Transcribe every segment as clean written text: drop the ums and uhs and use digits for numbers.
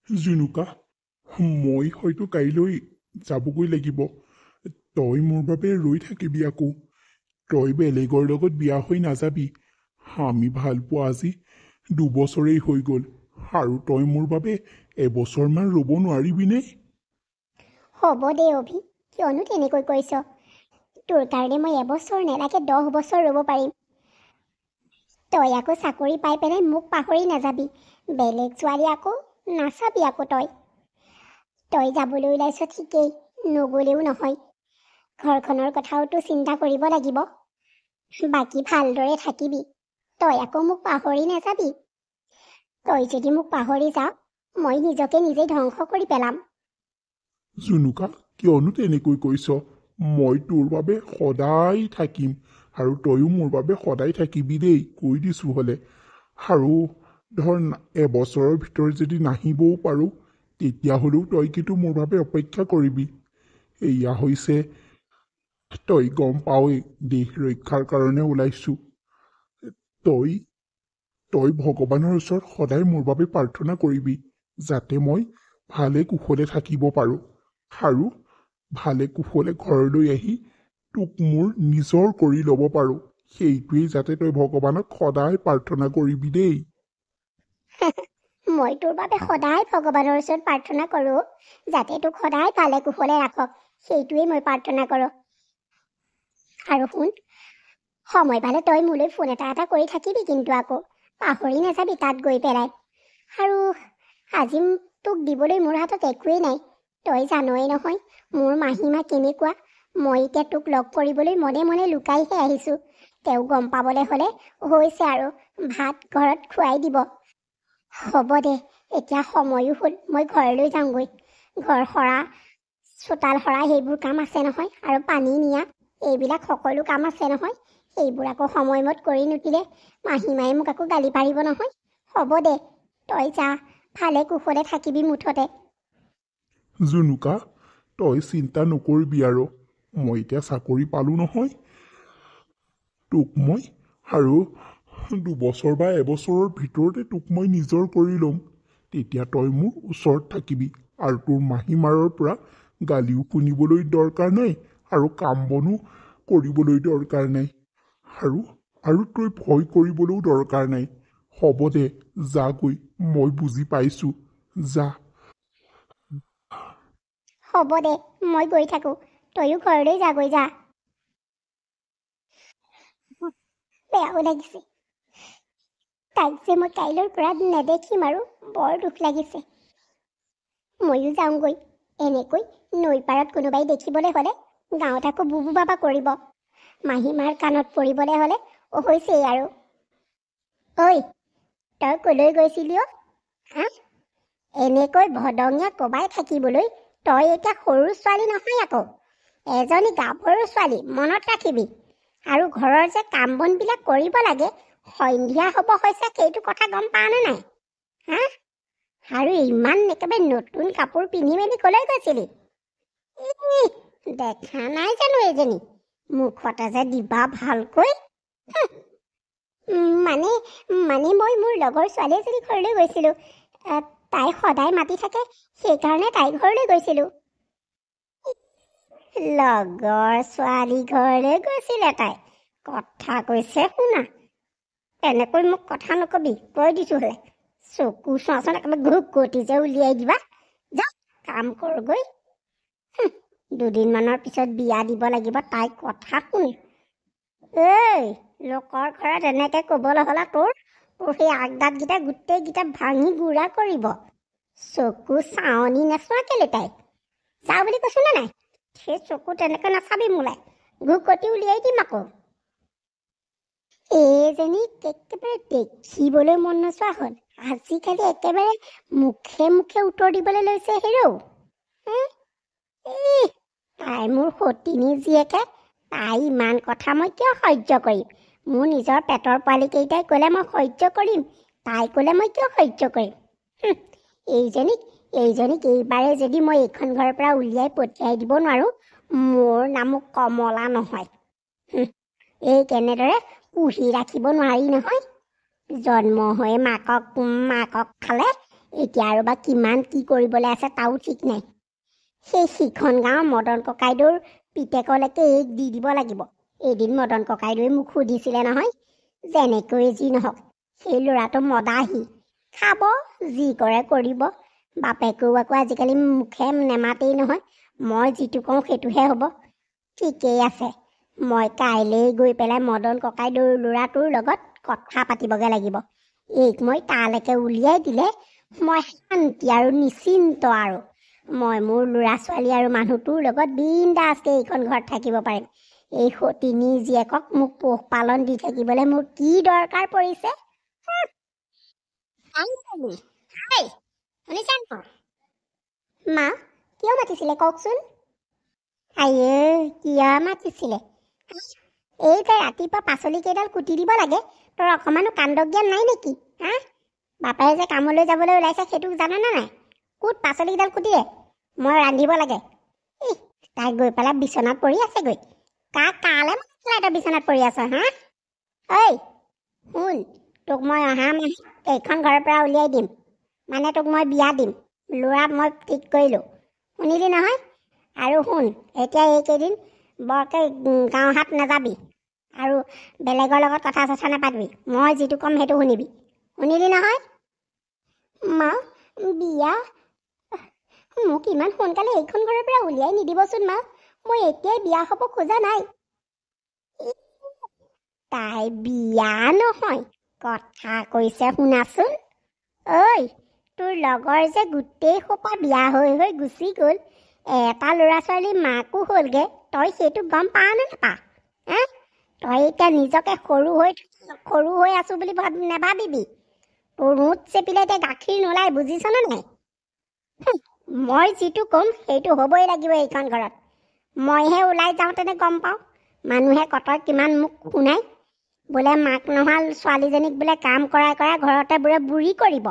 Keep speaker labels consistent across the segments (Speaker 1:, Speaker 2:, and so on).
Speaker 1: জুনুকা, মই হয়তো কাইলৈ যাবগৈ লাগিব। তই মোৰ বাবে ৰৈ থাকিবি আকৌ। তই বেলেগৰ লগত বিয়া হৈ নাযাবি। আমি ভাল পোৱা আজি 2 বছৰেই হৈ গ'ল, আৰু তই মোৰ বাবে এবছৰমান ৰ'ব নোৱাৰিবিনে?
Speaker 2: হ'ব দে অভি, কিয়নো তেনেকৈ কৈছ? তোৰ কাৰণে মই এবছৰ নেলাগে 10 বছৰ ৰ'ব পাৰিম। তই আকৌ চাকৰি পাই পেলাই মোক পাহৰি নাযাবি। বেলেগ ছোৱালী আকৌ নাচাবি আকৌ তই যাবলৈ ওলাইছ ঠিকেই, নগ'লেও নহয়। ঘৰখনৰ কথাওতো চিন্তা কৰিব লাগিব। বাকী ভালদৰে থাকিবি। তই আকৌ মোক পাহৰি নাযাবি। তই যদি মোক পাহৰি যাৱ, মই নিজকে নিজেই ধ্বংস কৰি পেলাম।
Speaker 1: জুনুকা, কিয়নো তেনেকৈ কৈছ? মই তোৰ বাবে সদায় থাকিম, আৰু তইও মোৰ বাবে সদায় থাকিবি দেই, কৈ দিছোঁ হ'লে। আৰু ধৰ এবছৰৰ ভিতৰত যদি নাহিবও পাৰোঁ, তেতিয়াহ'লেও তই কিন্তু মোৰ বাবে অপেক্ষা কৰিবি। এয়া হৈছে, তই গম পাৱেই, দেশ ৰক্ষাৰ কাৰণে ওলাইছোঁ। তই তই ভগৱানৰ ওচৰত সদায় মোৰ বাবে প্ৰাৰ্থনা কৰিবি, যাতে মই ভালে কুশলে থাকিব পাৰোঁ, আৰু ভালে কুশলে ঘৰলৈ আহি তোক মোৰ নিজৰ কৰি ল'ব পাৰোঁ। সেইটোৱেই যাতে তই ভগৱানক সদায় প্ৰাৰ্থনা কৰিবি দেই।
Speaker 2: মই তোৰ বাবে সদায় ভগৱানৰ ওচৰত প্ৰাৰ্থনা কৰোঁ, যাতে তোক সদায় ভালে কুশলে ৰাখক। সেইটোৱেই মই প্ৰাৰ্থনা কৰোঁ। আৰু শুন, সময় পালে তই মোলৈ ফোন এটা কৰি থাকিবি, কিন্তু আকৌ পাহৰি নাযাবি তাত গৈ পেলাই। আৰু আজি তোক দিবলৈ মোৰ হাতত একোৱেই নাই। তই জানই নহয় মোৰ মাহীমা কেনেকুৱা। মই এতিয়া তোক লগ কৰিবলৈ মনে মনে লুকাইহে আহিছোঁ। তেওঁ গম পাবলৈ হ'লে হৈছে আৰু ভাত ঘৰত খুৱাই দিব। হ'ব দে, এতিয়া সময়ো হ'ল, মই ঘৰলৈ যাওঁগৈ। ঘৰ সৰা, চোতাল সৰা সেইবোৰ কাম আছে নহয়, আৰু পানী নিয়া এইবিলাক সকলো কাম আছে নহয়। সেইবোৰ আকৌ সময়মত কৰি নুঠিলে মাহীমায়ে মোক আকৌ গালি পাৰিব নহয়। হ'ব দে, তই যা, ভালে কুশলে থাকিবি মুঠতে।
Speaker 1: জুনুকা, তই চিন্তা নকৰিবি আৰু। মই এতিয়া চাকৰি পালোঁ নহয়। তোক মই আৰু 2 বছৰ বা এবছৰৰ ভিতৰতে তোক মই নিজৰ কৰি ল'ম। তেতিয়া তই মোৰ ওচৰত থাকিবি, আৰু তোৰ মাহীমাৰৰ পৰা গালিও শুনিবলৈ দৰকাৰ নাই, আৰু কাম বনো কৰিবলৈ দৰকাৰ নাই, আৰু তই ভয় কৰিবলৈও দৰকাৰ নাই। হ'ব দে, যাগৈ, মই বুজি পাইছোঁ, যা।
Speaker 2: হ'ব দে, মই গৈ থাকোঁ, তইও ঘৰলৈ যাগৈ, যা। বেয়াও লাগিছে, তাইক যে মই কাইলৈৰ পৰা নেদেখিম আৰু বৰ দুখ লাগিছে। ময়ো যাওঁগৈ। এনেকৈ নৈ পাৰত কোনোবাই দেখিবলৈ হ'লে গাঁৱত আকৌ বুবু বাবা কৰিব। মাহীমাৰ কাণত পৰিবলৈ হ'লে হৈছেই আৰু। ঐ, তই কলৈ গৈছিলি অ? এনেকৈ ভদঙীয়া কবাই থাকিবলৈ তই এতিয়া সৰু ছোৱালী নহয় আকৌ। এজনী গাভৰু ছোৱালী, মনত ৰাখিবি। আৰু ঘৰৰ যে কাম বনবিলাক কৰিব লাগে, সন্ধিয়া হ'ব হৈছে সেইটো কথা গম পাৱনে নাই? আৰু ইমান একেবাৰে নতুন কাপোৰ পিন্ধি মেলি কলৈ গৈছিলি? দেখা নাই জানো এজনী? মুখতে যে দিবা ভালকৈ। মানে মানে মই মোৰ লগৰ ছোৱালী এজনী ঘৰলৈ গৈছিলোঁ। তাই সদায় মাতি থাকে, সেইকাৰণে তাইৰ ঘৰলৈ গৈছিলোঁ। লগৰ ছোৱালী ঘৰলৈ গৈছিলে তাই? কথা কৈছে শুনা। এনেকৈ মোক কথা নকবি, কৈ দিছোঁ হ'লে। চকু চোৱাচোন, একেবাৰে ঘুকুটি যে উলিয়াই দিবা। যা, কাম কৰগৈ। 2দিনমানৰ পিছত বিয়া দিব লাগিব, তাইৰ কথা শুনে। লোকৰ ঘৰত এনেকৈ ক'বলৈ হ'লে তোৰ সেই আগদাঁতকেইটা গোটেইকেইটা ভাঙি গুড়া কৰিব। চকু চাৱনি নেচোৱা কেলে তাইক? যাওঁ বুলি কৈছোঁ নে নাই? সেই চকু তেনেকৈ নাচাবি মোলৈ, ঘুকুটি উলিয়াই দিম আকৌ। এইজনীক একেবাৰে দেখিবলৈ মন নোচোৱা হ'ল। আজিকালি একেবাৰে মুখে মুখে উত্তৰ দিবলৈ লৈছে হেৰৌ। তাই মোৰ সতিনী জীয়েকে, তাই ইমান কথা মই কিয় সহ্য কৰিম? মোৰ নিজৰ পেটৰ পোৱালীকেইটাই ক'লে মই সহ্য কৰিম, তাই ক'লে মই কিয় সহ্য কৰিম? এইজনীক এইবাৰে যদি মই এইখন ঘৰৰ পৰা উলিয়াই পঠিয়াই দিব নোৱাৰোঁ, মোৰ নামো কমলা নহয়। এই কেনেদৰে পুহি ৰাখিব নোৱাৰি নহয়। জন্ম হৈ মাকক খালে, এতিয়া আৰু বা কিমান কি কৰিবলৈ আছে তাও ঠিক নাই। সেই সিখন গাঁৱৰ মদন ককাইদেউৰ পিতেকলৈকে এইক দি দিব লাগিব। এদিন মদন ককাইদেৱে মোক সুধিছিলে নহয়, যেনেকৈ যি নহওক সেই ল'ৰাটো মদাহি, খাব যি কৰে কৰিব। বাপেকেও আকৌ আজিকালি মুখে নেমাতেই নহয়, মই যিটো কওঁ সেইটোহে হ'ব। ঠিকেই আছে, মই কাইলৈ গৈ পেলাই মদন ককাইদেউৰ ল'ৰাটোৰ লগত কথা পাতিবগৈ লাগিব। এইক মই তালৈকে উলিয়াই দিলে মই শান্তি আৰু নিশ্চিন্ত আৰু মই মোৰ ল'ৰা ছোৱালী আৰু মানুহটোৰ লগত বিন্দাছকৈ এইখন ঘৰত থাকিব পাৰিম। এই সতিনী জীয়েকক মোক পোহপালন দি থাকিবলৈ মোৰ কি দৰকাৰ পৰিছে? মা কিয় মাতিছিলে কওকচোন? আইয়ে কিয় মাতিছিলে? এই যে ৰাতিপুৱা পাচলি কেইডাল কুটি দিব লাগে, তোৰ অকণমানো কাণ্ড জ্ঞান নাই নেকি? হা, বাপাই যে কামলৈ যাবলৈ ওলাইছে সেইটো জানানে নাই? কুট পাচলি কেইডাল কুটি দে, মই ৰান্ধিব লাগে। তাই গৈ পেলাই বিচনাত পৰি আছেগৈ। কালে মাতিছিলে তই বিচনাত পৰি আছ? হা ঐ শুন, তোক মই অহা মাহত এইখন ঘৰৰ পৰা উলিয়াই দিম, মানে তোক মই বিয়া দিম। ল'ৰা মই ঠিক কৰিলোঁ, শুনিলি নহয়? আৰু শুন, এতিয়া এইকেইদিন বৰকৈ গাঁও হাত নাযাবি আৰু বেলেগৰ লগত কথা চথা নাপাতিবি। মই যিটো ক'ম সেইটো শুনিবি, শুনিলি নহয়? মা বিয়া? মোক ইমান সোনকালে এইখন ঘৰৰ পৰা উলিয়াই নিদিবচোন মা, মই এতিয়াই বিয়া হ'ব খোজা নাই। তাই বিয়া নহয়, কথা কৈছে শুনাচোন। ঐ, তোৰ লগৰ যে গোটেই সোপা বিয়া হৈ হৈ গুচি গ'ল, এটা ল'ৰা ছোৱালী মাকো হ'লগৈ, তই সেইটো গম পাৱ নে নাপা? তই এতিয়া নিজকে সৰু হৈ আছো বুলি নেভাবিবি। তোৰ মুঠ চেপিলে এতিয়া গাখীৰ নোলাই, বুজিছনে নাই? মই যিটো ক'ম সেইটো হ'বই লাগিব এইখন ঘৰত। মইহে ওলাই যাওঁতেনে গম পাওঁ, মানুহে কটৰ কিমান মোক শুনাই, বোলে মাক নোহোৱা ছোৱালীজনীক বোলে কাম কৰাই কৰাই ঘৰতে বোলে বুঢ়ী কৰিব,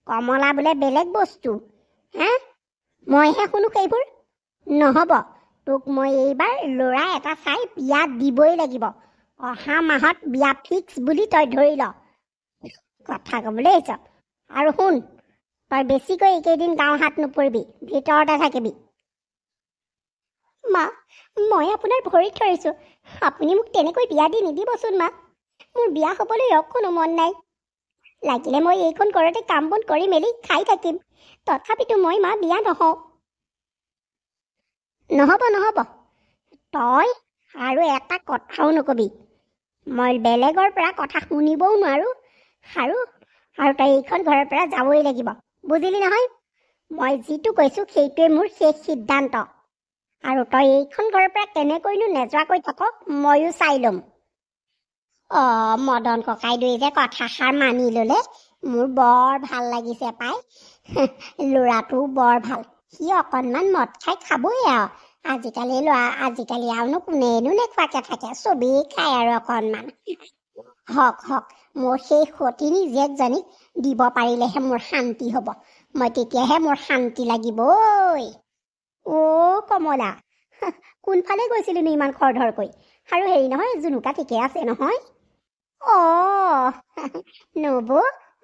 Speaker 2: কমলা বোলে বেলেগ বস্তু। মইহে শুনো সেইবোৰ। নহ'ব, তোক মই এইবাৰ ল'ৰা এটা চাই বিয়া দিবই লাগিব। অহা মাহত বিয়া ফিক্স বুলি তই ধৰি ল। কথা ক'বলৈ আহিছ। আৰু শুন, তই বেছিকৈ এইকেইদিন গাঁও হাত নপৰিবি, ভিতৰতে থাকিবি। মা মই আপোনাৰ ভৰিত ধৰিছোঁ, আপুনি মোক তেনেকৈ বিয়া দি নিদিবচোন মা। মোৰ বিয়া হ'বলৈ অকণো মন নাই। লাগিলে মই এইখন ঘৰতে কাম বন কৰি মেলি খাই থাকিম, তথাপিতো মই মা বিয়া নহওঁ। নহ'ব, তই আৰু এটা কথাও নকবি। মই বেলেগৰ পৰা কথা শুনিবও নোৱাৰোঁ, আৰু তই এইখন ঘৰৰ পৰা যাবই লাগিব, বুজিলি নহয়? মই যিটো কৈছোঁ সেইটোৱে মোৰ শেষ সিদ্ধান্ত। আৰু তই এইখন ঘৰৰ পৰা কেনেকৈনো নেযোৱাকৈ থাক ময়ো চাই ল'ম। মদন ককাইদেৱে যে কথাষাৰ মানি ল'লে, মোৰ বৰ ভাল লাগিছে পাই। ল'ৰাটোও বৰ ভাল, সি অকণমান মদ খাই খাবই আৰু। আজিকালি আৰুনো কোনেনো নেখোৱাকৈ থাকে, চবেই খায় আৰু অকণমান। হওক, মোৰ সেই সতিনী জীয়েকজনীক দিব পাৰিলেহে মোৰ শান্তি হ'ব। মই তেতিয়াহে মোৰ শান্তি লাগিব। কমলা, কোনফালে গৈছিলিনো ইমান খৰধৰকৈ? আৰু হেৰি নহয়, জুনুকা ঠিকে আছে নহয়? নবৌ,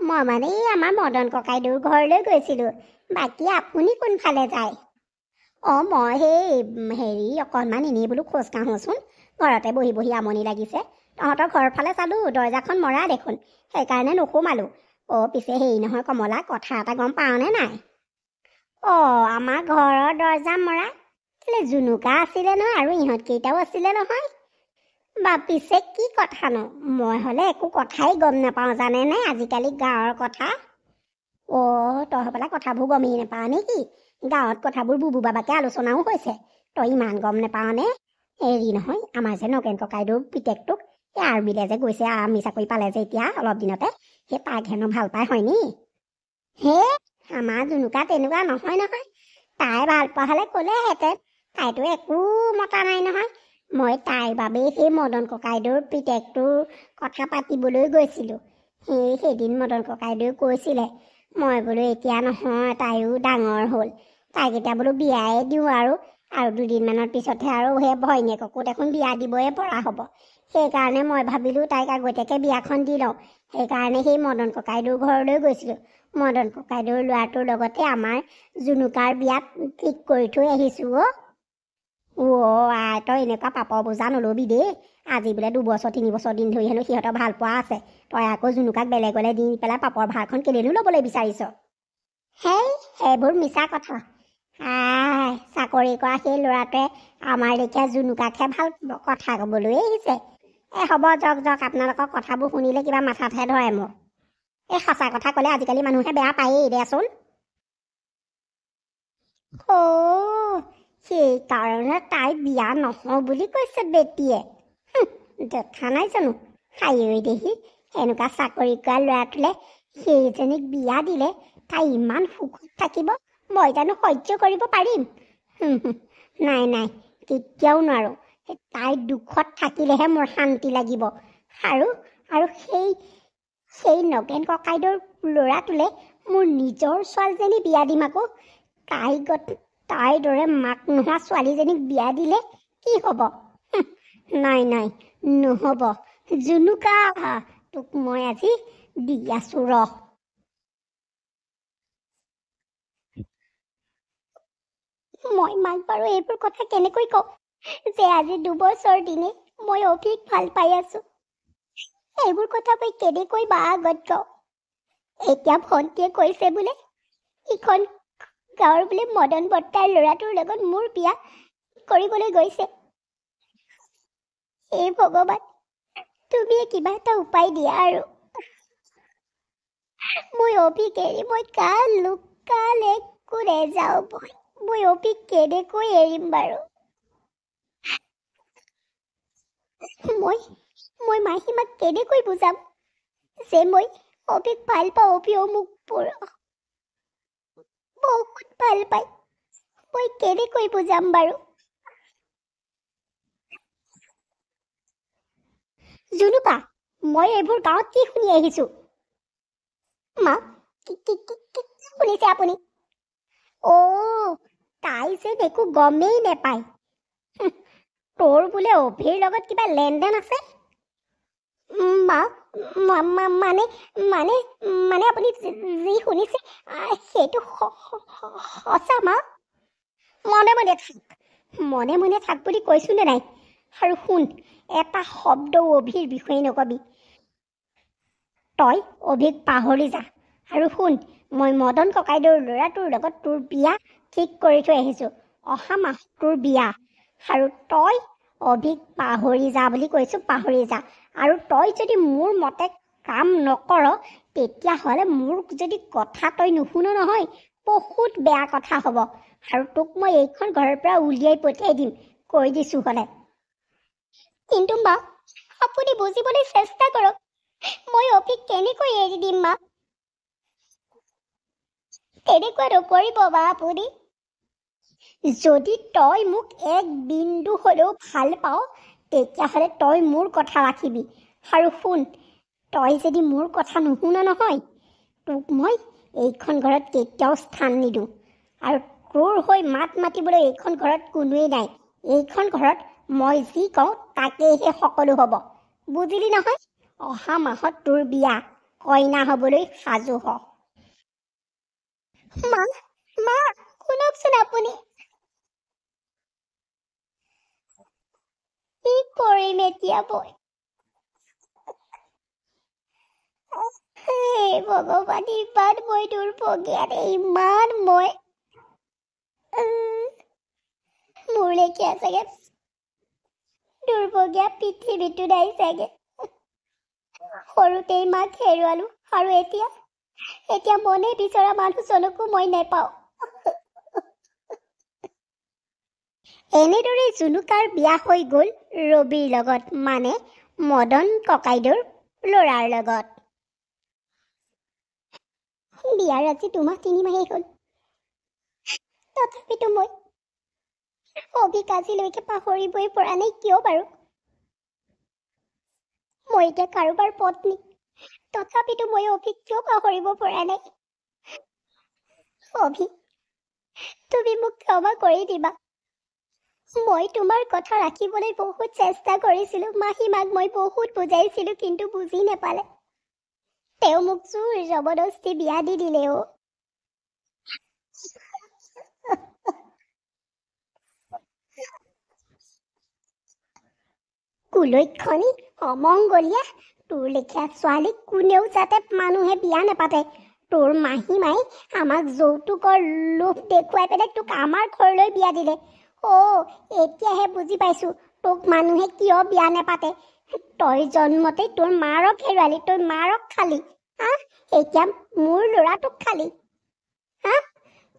Speaker 2: মই মানে এই আমাৰ মদন ককাইদেউৰ ঘৰলৈ গৈছিলোঁ। বাকী আপুনি কোনফালে যায়? মই সেই অকণমান এনেই বোলো খোজ কাঢ়োচোন, ঘৰতে বহি বহি আমনি লাগিছে। তহঁতৰ ঘৰৰ ফালে চালোঁ, দৰ্জাখন মৰা দেখোন, সেইকাৰণে নোসোমালোঁ। পিছে হেৰি নহয় কমলা, কথা এটা গম পাৱনে নাই? আমাৰ ঘৰৰ দৰ্জা মৰা কেলে জুনুকা আছিলে নহয়, আৰু ইহঁতকেইটাও আছিলে নহয়। বা পিছে কি কথানো? মই হ'লে একো কথাই গম নাপাওঁ জানেনে আজিকালি গাঁৱৰ কথা। তই হ'বলা কথাবোৰ গমেই নাপাৱ নেকি? গাঁৱত কথাবোৰ বুবু বাবাকে আলোচনাও হৈছে, তই ইমান গম নাপাৱনে? হেৰি নহয়, আমাৰ যে নগেন ককাইদেউৰ পিতেকটোক এই আৰ্মিলে যে গৈছে, আৰ্মি চাকৰি পালে যে এতিয়া অলপ দিনতে, সেই তাইক হেনো ভাল পাই হয়নি? আমাৰ জুনুকা তেনেকুৱা নহয়। তাই ভাল পোৱা হ'লে ক'লেহেঁতেন, তাইতো একো মতা নাই নহয়। মই তাইৰ বাবেই সেই মদন ককাইদেউৰ পিতেকটোৰ কথা পাতিবলৈ গৈছিলোঁ। সেইদিন মদন ককাইদেউৱে কৈছিলে, মই বোলো এতিয়া নহয়, তাইও ডাঙৰ হ'ল, তাইক এতিয়া বোলো বিয়াই দিওঁ আৰু দুদিনমানৰ পিছতহে আৰু সেই ভৈনীয়েককো দেখোন বিয়া দিবই পৰা হ'ব। সেইকাৰণে মই ভাবিলোঁ তাইক আগতীয়াকৈ বিয়াখন দি লওঁ। সেইকাৰণে সেই মদন ককাইদেউৰ ঘৰলৈ গৈছিলোঁ। মদন ককাইদেউৰ ল'ৰাটোৰ লগতে আমাৰ জুনুকাৰ বিয়া ঠিক কৰি থৈ আহিছোঁ। আই তই এনেকুৱা পাপৰ বোজা নল'বি দেই। আজি বোলে 2 বছৰ 3 বছৰ দিন ধৰি হেনো সিহঁতৰ ভাল পোৱা আছে। তই আকৌ জুনুকাক বেলেগলৈ দি পেলাই পাপৰ ভাৰখন কেলেনো ল'বলৈ বিচাৰিছ? হেই সেইবোৰ মিছা কথা। চাকৰি কৰা সেই ল'ৰাটোৱে আমাৰ লেখীয়া জুনুকাকহে ভাল কথা ক'বলৈ আহিছে। হ'ব যাওক আপোনালোকৰ কথাবোৰ শুনিলে কিবা মাথাতহে ধৰে মোৰ। এই সঁচা কথা ক'লে আজিকালি মানুহে বেয়া পায়েই দেচোন। সেইকাৰণে তাই বিয়া নহওঁ বুলি কৈছে বেটীয়ে। দেখা নাই জানো হাই দেহি এনেকুৱা চাকৰি কৰা ল'ৰাটোলৈ সেইজনীক বিয়া দিলে তাই ইমান সুখত থাকিব মই জানো সহ্য কৰিব পাৰিম? নাই কেতিয়াও নোৱাৰোঁ। তাই দুখত থাকিলেহে মোৰ শান্তি লাগিব। আৰু সেই নগেন ককাইদেউৰ ল'ৰাটোলৈ মোৰ নিজৰ ছোৱালীজনী বিয়া দিম আকৌ। তাইৰ দৰে মাক নোহোৱা ছোৱালীজনীক বিয়া দিলে কি হ'ব? নাই নহ'ব। জুনুকা তোক মই আজি দি আছোঁ ৰহ। মই মাক বাৰু এইবোৰ কথা কেনেকৈ কওঁ যে আজি 2 বছৰ দিনে মই অভিক ভাল পাই আছোঁ। এইবোৰ কথা মই কেনেকৈ বা আগত কওঁ? এতিয়া ভণ্টিয়ে কৈছে বোলে ইখন গাঁৱৰ বোলে মদন বৰ্তাৰ ল'ৰাটোৰ লগত মোৰ বিয়া কৰিবলৈ গৈছে। হে ভগৱান তুমিয়ে কিবা এটা উপায় দিয়া আৰু। মই অভিক এৰি মই কালে কোনে যাওঁ মই অভিক কেনেকৈ এৰিম বাৰু? মই মাহীমাক কেনেকৈ বুজাম যে মই অভিক ভাল পাওঁ? অভিও মোক বহুত ভাল পায়। মই কেনেকৈ বুজাম বাৰু? জুনুকা মই এইবোৰ গাঁৱত কি শুনি আহিছোঁ? মা কি শুনিছে আপুনি? তাই যেন একো গমেই নেপায়। তোৰ বোলে অভিৰ লগত কিবা লেনদেন আছে? মানে আপুনি যি শুনিছে সেইটো সঁচা মা? মনে থাক বুলি কৈছোঁ নে নাই? আৰু শুন এটা শব্দও অভিৰ বিষয়ে নকবি। তই অভিক পাহৰি যা। আৰু শুন মই মদন ককাইদেউৰ ল'ৰাটোৰ লগত তোৰ বিয়া ঠিক কৰি থৈ আহিছোঁ। অহা মাহত তোৰ বিয়া। আৰু তই অভিক পাহৰি যা বুলি কৈছোঁ, পাহৰি যা। আৰু তই যদি মোৰ মতে কাম নকৰ তেতিয়াহ'লে মোৰ যদি কথা তই নুশুন নহয় বহুত বেয়া কথা হ'ব। আৰু তোক মই এইখন ঘৰৰ পৰা উলিয়াই পঠিয়াই দিম কৈ দিছোঁ হ'লে। কিন্তু মা আপুনি বুজিবলৈ চেষ্টা কৰক। মই অভিক কেনেকৈ এৰি দিম মা? তেনেকুৱা নকৰিব মা আপুনি। যদি তই মোক এক বিন্দু হ'লেও ভাল পাওঁ তেতিয়াহ'লে তই মোৰ কথা ৰাখিবি। আৰু শুন তই যদি মোৰ কথা নুশুন নহয় তোক মই এইখন ঘৰত কেতিয়াও স্থান নিদিওঁ। আৰু তোৰ হৈ মাত মাতিবলৈ এইখন ঘৰত কোনোৱেই নাই। এইখন ঘৰত মই যি কওঁ তাকেইহে সকলো হ'ব। বুজিলি নহয়? অহা মাহত তোৰ বিয়া। কইনা হ'বলৈ সাজু হ। মা শুনকচোন আপুনি। কি কৰিম এতিয়া মই? ভগৱান ইমান মই দুৰ্ভগীয়া ইমান মই মোৰ লেখীয়া চাগে দুৰ্ভগীয়া পৃথিৱীটো নাই চাগে। সৰুতেই মাক হেৰুৱালো আৰু এতিয়া মনে বিচৰা মানুহজনকো মই নেপাওঁ। এনেদৰে জুনুকাৰ বিয়া হৈ গ'ল ৰবিৰ লগত, মানে মদন ককাইদেউৰ ল'ৰাৰ লগত। বিয়াৰ আজি 2 মাহ 3 মাহেই হ'ল। তথাপিতো মই অভিক আজিলৈকে পাহৰিবই পৰা নাই কিয় বাৰু? মই এতিয়া কাৰোবাৰ পত্নী, তথাপিতো মই অভিক কিয় পাহৰিব পৰা নাই? অভিক তুমি মোক ক্ষমা কৰি দিবা। মই তোমাৰ কথা ৰাখিবলৈ বহুত চেষ্টা কৰিছিলো। মাহীমাক মই বহুত বুজাইছিলো, কিন্তু বুজি নাপালে। তেওঁ মোক জোৰ জবৰদস্তি বিয়া দি দিলে অ'। কুলক্ষণী, অমংগলীয়া, তোৰ লেখীয়া ছোৱালীক কোনেও যাতে মানুহে বিয়া নাপাতে। তোৰ মাহীমাই আমাক যৌতুকৰ লোভ দেখুৱাই পেলাই তোক আমাৰ ঘৰলৈ বিয়া দিলে। এতিয়াহে বুজি পাইছো তোক মানুহে কিয় বিয়া নাপাতে। তই জন্মতে তোৰ মাৰক হেৰুৱালি, তই মাৰক খালি। এতিয়া মোৰ ল'ৰাটোক খালি।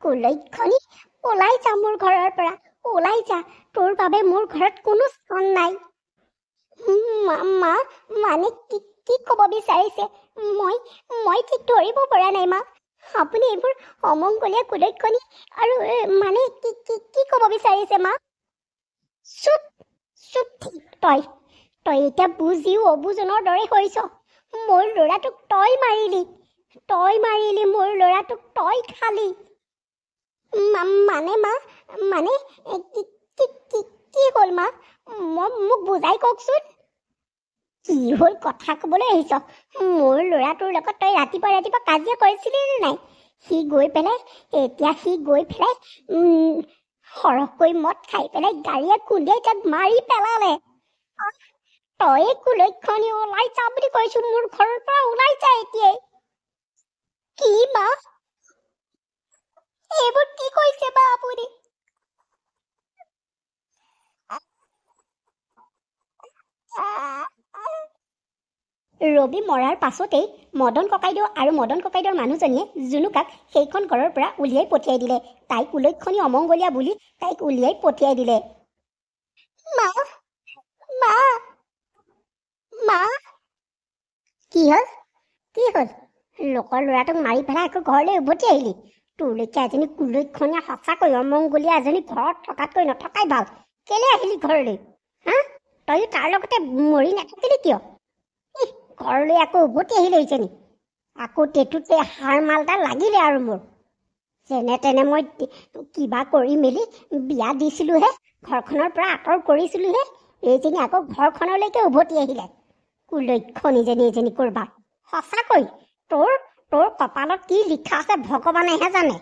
Speaker 2: কুলক্ষণী, ওলাই যা মোৰ ঘৰৰ পৰা, ওলাই যা। তোৰ বাবে মোৰ ঘৰত কোনো স্থান নাই। মা, মানে কি ক'ব বিচাৰিছে? মই ঠিক ধৰিব পৰা নাই মা। আপুনি এইবোৰ অমংগলীয়া কুলক্ষণী আৰু মানে কি ক'ব বিচাৰিছে মা? চুপ তই এতিয়া বুজিও অবুজনৰ দৰে হৈছ। মোৰ ল'ৰাটোক তই মাৰিলি মোৰ ল'ৰাটোক তই খালি। মানে মা, মানে কি হ'ল মা? মোক বুজাই কওকচোন। কি হ'ল কথা ক'বলৈ আহিছ? মোৰ ল'ৰাটোৰ লগত তই ৰাতিপুৱা কাজিয়া কৰিছিলি নে নাই? সি গৈ পেলাই সৰহকৈ মদ খাই পেলাই গাড়ীয়ে খুন্দিয়াই তাক মাৰি পেলালে। তই কুলক্ষণী, ওলাই যা বুলি কৈছো, মোৰ ঘৰৰ পৰা ওলাই যা এতিয়াই। কি মা? এইবোৰ কি কৈছে বা আপুনি? ৰবি মৰাৰ পাছতেই মদন ককাইদেউ আৰু মদন ককাইদেউৰ মানুহজনীয়ে জুনুকাক সেইখন ঘৰৰ পৰা উলিয়াই পঠিয়াই দিলে। তাই কুলক্ষণী অমংগলীয়া বুলি তাইক উলিয়াই পঠিয়াই দিলে। মা, মা, মা, কি হ'ল? লোকৰ ল'ৰাটোক মাৰি পেলাই আকৌ ঘৰলৈ উভতি আহিলি? তোৰলৈকে এজনী কুলক্ষণীয়ে সঁচাকৈ অমংগলীয়া এজনী ঘৰত থকাতকৈ নথকাই ভাল। কেলে আহিলি ঘৰলৈ? তই তাৰ লগতে মৰি নাথাকিলি কিয়? ঘৰলৈ আকৌ উভতি আহিলে ইজনী। আকৌ তেতুতে হাৰ মালটা লাগিলে আৰু মোৰ। যেনে তেনে মই কিবা কৰি মেলি বিয়া দিছিলোহে, ঘৰখনৰ পৰা আঁতৰ কৰিছিলোহে। এইজনী আকৌ ঘৰখনলৈকে উভতি আহিলে। কুলক্ষণীজনী এজনী কৰবা। সঁচাকৈ তোৰ কপালত কি লিখা আছে ভগৱানেহে জানে।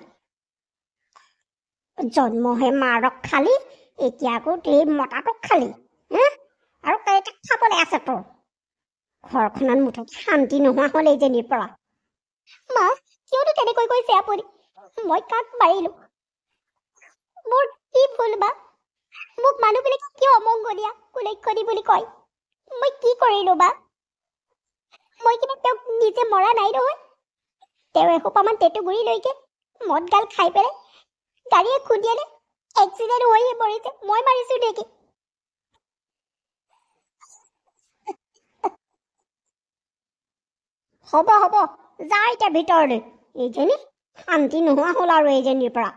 Speaker 2: জন্মহে মাৰক খালি, এতিয়া আকৌ এই মতাটোক খালি। আৰু কেইটা খাবলৈ আছে তোৰ? ঘৰখনত মুঠতে শান্তি নোহোৱা হ'ল এইজনীৰ পৰা। মা, কিয়নো তেনেকৈ কৈছে আপুনি? মই কাক মাৰিলো? মোৰ কি ভুল বা? মোক মানুহবিলাকে কিয় অমংগলীয়া কুলক্ষণী বুলি কয়? মই কি কৰিলো বা? মই কিন্তু তেওঁক নিজে মৰা নাই নহয়। তেওঁ এসোপামান তেতুগুৰিলৈকে মদ গাল খাই পেলাই গাড়ীয়ে খুন্দিয়ালে, এক্সিডেণ্ট হৈয়ে মৰিছে। মই মাৰিছো নেকি? হ'ব, যা এতিয়া ভিতৰলৈ। এইজনী শান্তি নোহোৱা হ'ল আৰু এইজনীৰ পৰা।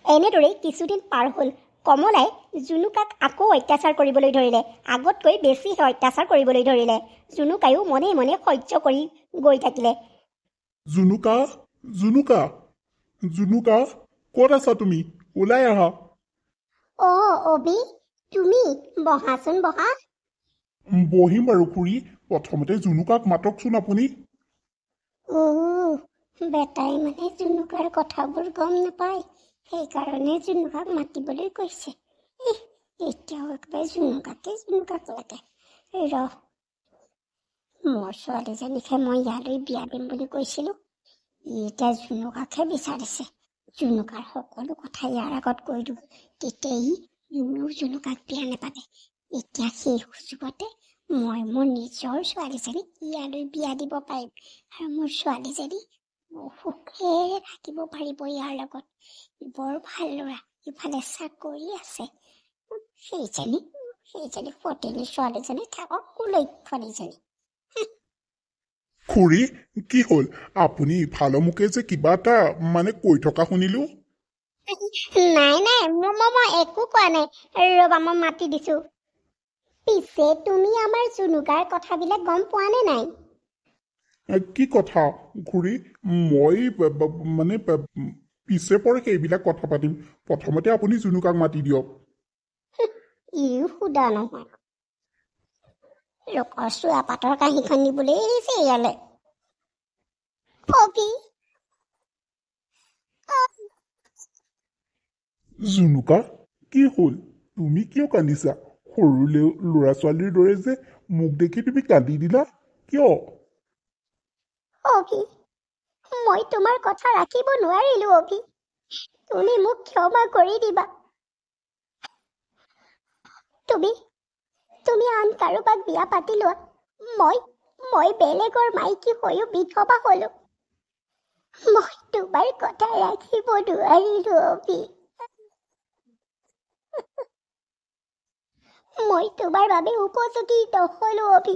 Speaker 2: এনেদৰেই কিছুদিন পাৰ হ'ল। কমলাই জুনুকাক আকৌ অত্যাচাৰ কৰিবলৈ ধৰিলে। আগতকৈ বেছিহে অত্যাচাৰ কৰিবলৈ ধৰিলে। জুনুকায়ো মনে মনে সহ্য কৰি গৈ থাকিলে।
Speaker 1: জুনুকা, ক'ত আছা তুমি? ওলাই আহা।
Speaker 2: অবি, তুমি? বহাচোন বহা।
Speaker 1: বহিম বাৰু খুৰী। প্ৰথমতে জুনুকাক মাতকচোন আপুনি।
Speaker 2: বেটাই মানে জুনুকাৰ কথাবোৰ গম নাপায়, সেইকাৰণে জুনুকাক মাতিবলৈ কৈছে। এতিয়াও একেবাৰে জুনুকাক লাগে। মোৰ ছোৱালীজনীকহে মই ইয়ালৈ বিয়া দিম বুলি কৈছিলো। এতিয়া জুনুকাকহে বিচাৰিছে। জুনুকাৰ সকলো কথা ইয়াৰ আগত কৈ দিওঁ, তেতিয়াই জুনুকাক বিয়া নাপাতে। এতিয়া সেই সুযোগতে মই মোৰ নিজৰ ছোৱালীজনীক ইয়ালৈ বিয়া দিব পাৰিম, আৰু মোৰ ছোৱালীজনী সুখেৰে থাকিব পাৰিব ইয়াৰ লগত। বৰ ভাল ল'ৰা, ইফালে চাকৰি আছে। সেইজনী ফটিনী ছোৱালীজনী থাকক কুলক্ষণীজনী।
Speaker 1: খুৰী, কি হ'ল? আপুনি ইফালৰ মুখে যে কিবা এটা কৈ থকা শুনিলো।
Speaker 2: নাই, মই একো কোৱা নাই। ৰবা, মই মাতি দিছো। পিছে তুমি আমাৰ জুনুকাৰ কথাবিলাক গম পোৱা নে নাই?
Speaker 1: কি কথা খুৰী? মই পিছে পৰে সেইবিলাক কথা পাতিম। প্ৰথমতে আপুনি জুনুকাক মাতি দিয়ক।
Speaker 2: ইও সুদা নহয় লোকৰ চোৱাপাতৰ কাঁহীখন নিবলৈ এৰিছে ইয়ালে অভি
Speaker 1: জুনুকা কি হ'ল তুমি কিয় কান্দিছা সৰু ল'ৰা ছোৱালীৰ দৰে যে মোক দেখি তুমি কান্দি দিলা কিয়
Speaker 2: অভি মই তোমাৰ কথা ৰাখিব নোৱাৰিলো অভি তুমি মোক ক্ষমা কৰি দিবা তুমি আন কাৰোবাক বিয়া পাতি লোৱা মই বেলেগৰ মাইকী হৈও বিধৱা হলো মই তোমাৰ কথা ৰাখিব নোৱাৰিলো অভি মই তোমাৰ বাবে উপযোগী নহলো অভি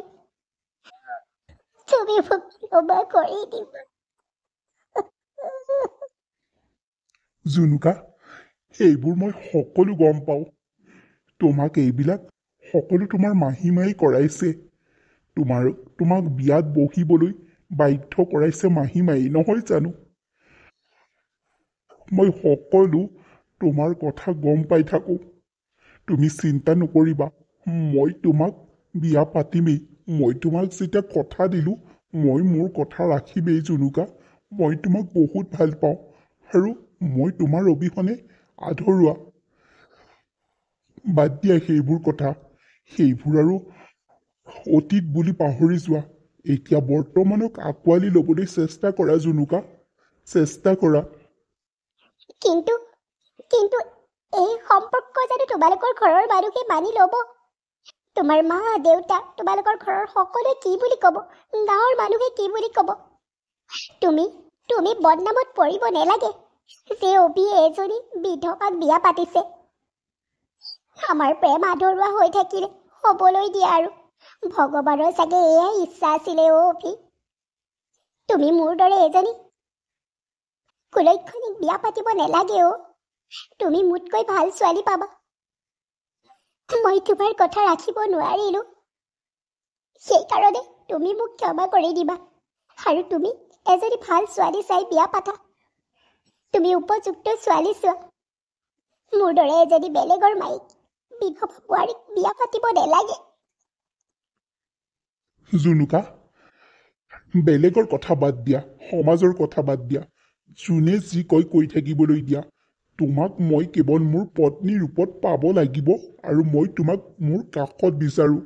Speaker 2: তুমি মোক ক্ষমা কৰি দিবা
Speaker 1: জুনুকা এইবোৰ মই সকলো গম পাওঁ তোমাক এইবিলাক সকলো তোমাৰ মাহীমাই কৰাইছে তোমাক বিয়াত বহিবলৈ বাধ্য কৰাইছে মাহীমাই নহয় জানো মই সকলো তোমাৰ কথা গম পাই থাকোঁ তুমি চিন্তা নকৰিবা মই তোমাক বিয়া পাতিমেই মই তোমাক যেতিয়া কথা দিলোঁ মই মোৰ কথা ৰাখিমেই জুনুকা মই তোমাক বহুত ভাল পাওঁ আৰু মই তোমাৰ অবিহনে আধৰুৱা বাদ দিয়া সেইবোৰ কথা সেইবোৰ আৰু অতীত বুলি পাহৰি যোৱা এতিয়া বৰ্তমানক আঁকোৱালি ল'বলৈ চেষ্টা কৰা জুনুকা চেষ্টা কৰা
Speaker 2: কিন্তু কিন্তু এই সম্পৰ্ক জানো তোমালোকৰ ঘৰৰ মানুহে মানি ল'ব তোমাৰ মা দেউতা তোমালোকৰ ঘৰৰ সকলোৱে কি বুলি ক'ব গাঁৱৰ মানুহে কি বুলি ক'ব তুমি বদনামত পৰিব নেলাগে যে অভিয়ে এজনী বিধৱাক বিয়া পাতিছে আমাৰ প্ৰেম আধৰুৱা হৈ থাকিলে হ'বলৈ দিয়া আৰু ভগৱানৰ চাগে এয়াই ইচ্ছা আছিলে অভি তুমি মোৰ দৰে এজনী কুলক্ষণিক বিয়া পাতিব নেলাগে তুমি মোতকৈ ভাল ছোৱালী পাবা মই তোমাৰ কথা ৰাখিব নোৱাৰিলো সেইকাৰণে তুমি মোক ক্ষমা কৰি দিবা আৰু তুমি এজনী ভাল ছোৱালী চাই বিয়া পাতা তুমি উপযুক্ত ছোৱালী চোৱা মোৰ দৰে এজনী বেলেগৰ মাইক বিধৱা বোৱাৰীক বিয়া পাতিব নেলাগে
Speaker 1: জুনুকা বেলেগৰ কথা বাদ দিয়া সমাজৰ কথা বাদ দিয়া যোনে যি কয় কৈ থাকিবলৈ দিয়া তোমাক মই কেৱল মোৰ পত্নীৰ ৰূপত পাব লাগিব আৰু মই তোমাক মোৰ কাষত বিচাৰোঁ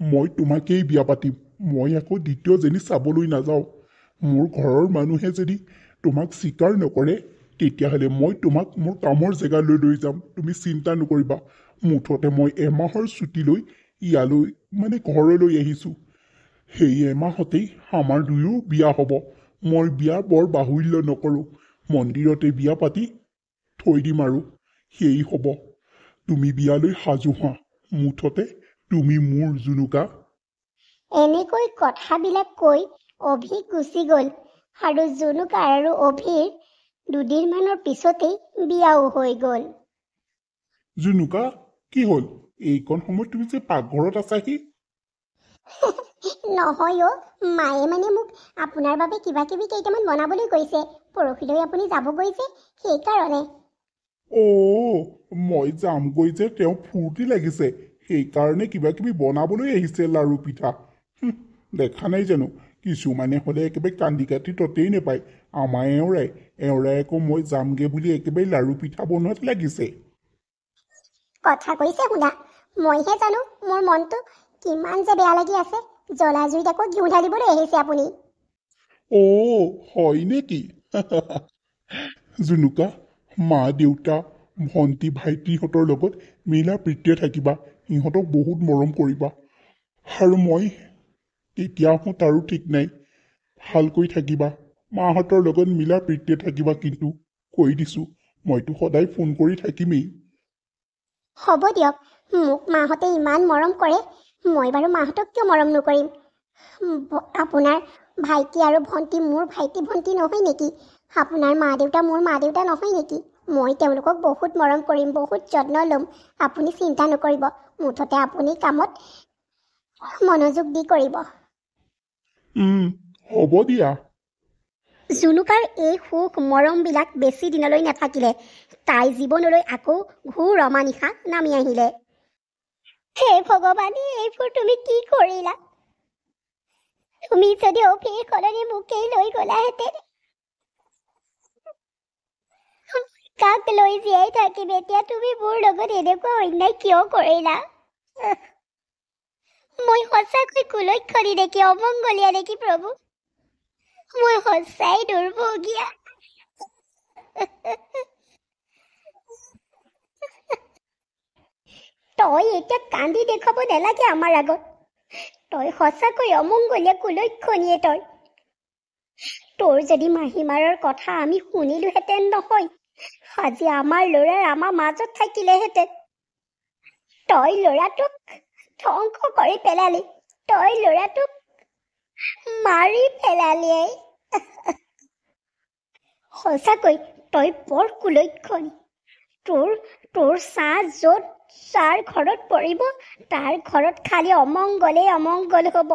Speaker 1: মই তোমাকেই বিয়া পাতিম মই আকৌ দ্বিতীয়জনী চাবলৈ নাযাওঁ মোৰ ঘৰৰ মানুহে যদি তোমাক স্বীকাৰ নকৰে তেতিয়াহ'লে মই তোমাক মোৰ কামৰ জেগালৈ লৈ যাম তুমি চিন্তা নকৰিবা মুঠতে মই এমাহৰ ছুটী লৈ ইয়ালৈ ঘৰলৈ আহিছোঁ সেই এমাহতেই আমাৰ দুয়ো বিয়া হ'ব মই বিয়া বৰ বাহুল্য নকৰোঁ মন্দিৰতে বিয়া পাতি থৈ দিম আৰু সেই হ'ব তুমি বিয়ালৈ সাজু হোৱা মুঠতে তুমি মোৰ জুনুকা
Speaker 2: এনেকৈ কথাবিলাক কৈ অভি গুচি গ'ল আৰু জুনুকা আৰু অভিৰ দুদিনমানৰ পিছতেই বিয়াও হৈ গ'ল
Speaker 1: জুনুকা কি হ'ল এইকণ সময়ত তুমি যে পাকঘৰত আছাহি
Speaker 2: নহয় মায়ে মোক আপোনাৰ বাবে কিবা কিবি কেইটামান বনাবলৈ কৈছে পৰহিলৈ আপুনি যাবগৈ যে সেইকাৰণে
Speaker 1: মই যামগৈ যে তেওঁ ফূৰ্তি লাগিছে সেইকাৰণে কিবা কিবি বনাবলৈ আহিছে লাৰু পিঠা দেখা নাই জানো কিছুমানে হ'লে একেবাৰে কান্দি কাটি ততেই নেপায় আমাৰ এওঁৰাই আকৌ মই যামগে বুলি একেবাৰে লাৰু পিঠা বনোৱাত লাগিছে
Speaker 2: কথা কৈছে শুনা মইহে জানো মোৰ মনটো কিমান যে বেয়া লাগি আছে জ্বলা জুইত আকৌ ঘিউ ঢালিবলৈ আহিছে আপুনি
Speaker 1: হয় নেকি জুনুকা মা দেউতা ভণ্টি ভাইটিহঁতৰ লগত মিলা প্ৰীতিৰে থাকিবা সিহঁতক বহুত মৰম কৰিবা আৰু মই কেতিয়া আহোঁ তাৰো ঠিক নাই ভালকৈ থাকিবা মাহঁতৰ লগত মিলা প্ৰীতিৰে থাকিবা কিন্তু কৈ দিছোঁ মইতো সদায় ফোন কৰি থাকিমেই
Speaker 2: হ'ব দিয়ক মোক মাহঁতে ইমান মৰম কৰে মই বাৰু মাহঁতক কিয় মৰম নকৰিম আপোনাৰ ভাইটি আৰু ভণ্টি মোৰ ভাইটি ভণ্টি নহয় নেকি আপোনাৰ মা দেউতা মোৰ মা দেউতা নহয় নেকি মই তেওঁলোকক বহুত মৰম কৰিম বহুত যত্ন ল'ম আপুনি চিন্তা নকৰিব মুঠতে আপুনি কামত মনোযোগ দি কৰিব
Speaker 1: হ'ব দিয়া
Speaker 2: জুনুকাৰ এই সুখ মৰমবিলাক বেছি দিনলৈ নাথাকিলে তাই জীৱনলৈ আকৌ ঘূৰ অমানিশা নামি আহিলে হে ভগৱান, এইবোৰ তুমি কি কৰিলা? তুমি যদি অভিৰ সলনি মোকেই লৈ গ'লাহেঁতেন, কাক লৈ জীয়াই থাকিম এতিয়া? তুমি মোৰ লগত এনেকুৱা অন্যায় কিয় কৰিলা? মই সঁচাকৈ কুলক্ষণী নেকি, অমংগলীয়া নেকি প্ৰভু? মই সঁচাই দুৰ্ভগীয়া। তই এতিয়া কান্দি দেখুৱাব নালাগে আমাৰ আগত। তই সঁচাকৈ অমংগলীয়া কুলক্ষণীয়ে তই। তোৰ যদি মাহীমাৰৰ কথা আমি শুনিলোহেঁতেন নহয়, আজি আমাৰ ল'ৰাৰ আমাৰ মাজত থাকিলেহেঁতেন। তই ল'ৰাটোক ধ্বংস কৰি পেলালি, তই ল'ৰাটোক মাৰি পেলালি। সঁচাকৈ তই বৰ কুলক্ষণী। তোৰ ছাঁ য'ত যাৰ ঘৰত পৰিব, তাৰ ঘৰত খালি অমংগলেই অমংগল হ'ব।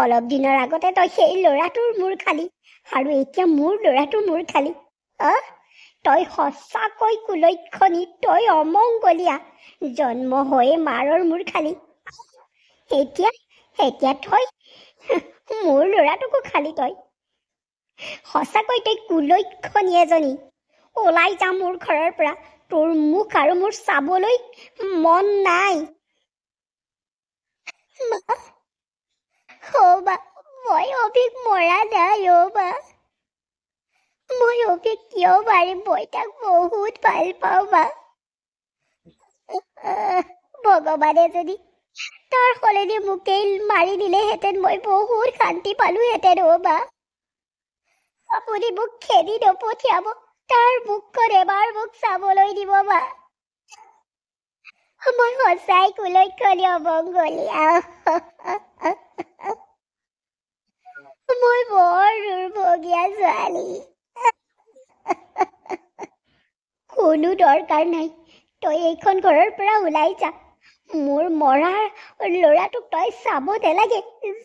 Speaker 2: অলপ দিনৰ আগতে তই সেই ল'ৰাটোৰ মূৰ খালি, আৰু এতিয়া মোৰ ল'ৰাটোৰ মূৰ খালি। তই সঁচাকৈ কুলক্ষণী, তই অমংগলীয়া। জন্ম হৈয়ে মাৰৰ মূৰ খালি, এতিয়া তই মোৰ ল'ৰাটোকো খালি তই। সঁচাকৈ তই কুলক্ষণী এজনী। ওলাই যা মোৰ ঘৰৰ পৰা, তোৰ মুখ আৰু মোৰ চাবলৈ মন নাই। বা, মই অভিক মৰা নাই বা। মই অভিক কিয় মাৰিম? মই তাক বহুত ভাল পাওঁ বা। ভগৱানে যদি তাৰ সলনি মোকেই মাৰি দিলেহেঁতেন, মই বহুত শান্তি পালোহেঁতেন বা। আপুনি মোক খেদি নপঠিয়াব, তাৰ মুখখন এবাৰ মোক চাবলৈ দিব বা। মই সঁচাই কুলক্ষণী, অমংগলীয়া। মই বৰ দুৰ্ভগীয়া ছোৱালী। কোনো দৰকাৰ নাই, তই এইখন ঘৰৰ পৰা ওলাই যা। মোৰ মৰা ল'ৰাটোক তই চাব নালাগে,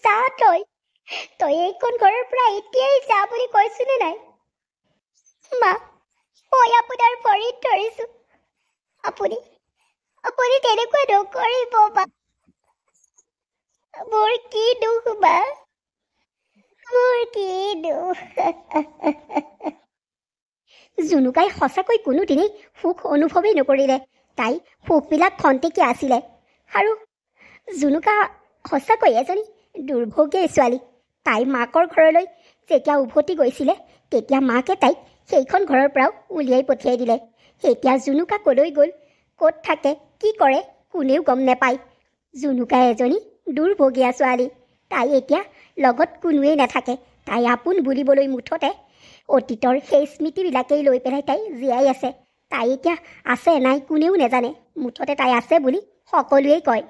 Speaker 2: যা তই এইখন ঘৰৰ পৰা এতিয়াই যা বুলি কৈছোনে নাই? মা, মই আপোনাৰ ভৰিত ধৰিছো, আপুনি তেনেকুৱা নকৰিব বা। মোৰ কি দুখ বা, মোৰ কি দুখ। জুনুকাই সঁচাকৈ কোনোদিনেই সুখ অনুভৱেই নকৰিলে। তাই সুখবিলাক খন্তেকীয়া আছিলে। আৰু জুনুকা সঁচাকৈ এজনী দুৰ্ভগীয়া ছোৱালী। তাই মাকৰ ঘৰলৈ যেতিয়া উভতি গৈছিলে, তেতিয়া মাকে তাইক সেইখন ঘৰৰ পৰাও উলিয়াই পঠিয়াই দিলে। এতিয়া জুনুকা ক'লৈ গ'ল, ক'ত থাকে, কি কৰে, কোনেও গম নাপায়। জুনুকা এজনী দুৰ্ভগীয়া ছোৱালী। তাই এতিয়া লগত কোনোৱেই নাথাকে। তাই আপোন বুলিবলৈ মুঠতে অতীতৰ সেই স্মৃতিবিলাকেই লৈ পেলাই তাই জীয়াই আছে। তাই এতিয়া আছে নাই কোনেও নাজানে, মুঠতে তাই আছে বুলি সকলোৱেই কয়।